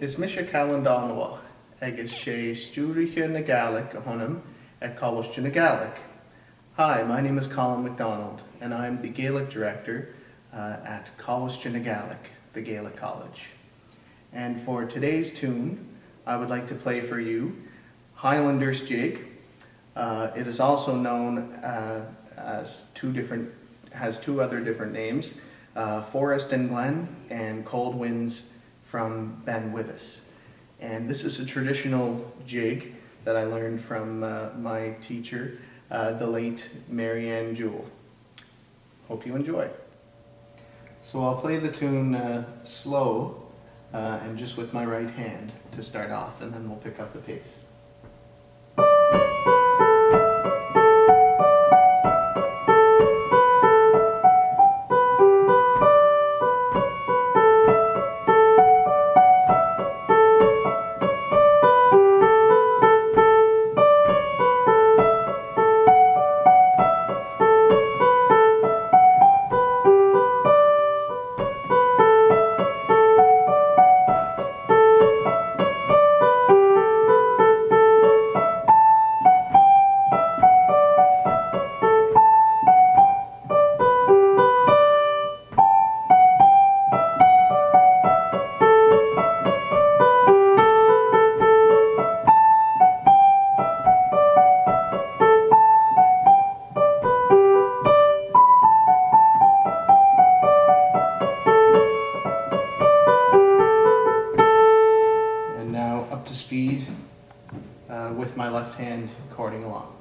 Is Misha Callan agus sé stúricha na Gaelic honum at Colaisde na Gaelic. Hi, my name is Colin MacDonald, and I'm the Gaelic Director at Colaisde na Gaelic, the Gaelic College. And for today's tune, I would like to play for you Highlander's Jig. It is also known as has two other different names, Forest and Glen and Cold Winds from Ben Wivis. And this is a traditional jig that I learned from my teacher, the late Marianne Jewell. Hope you enjoy. So I'll play the tune slow and just with my right hand to start off, and then we'll pick up the pace. Up to speed with my left hand chording along.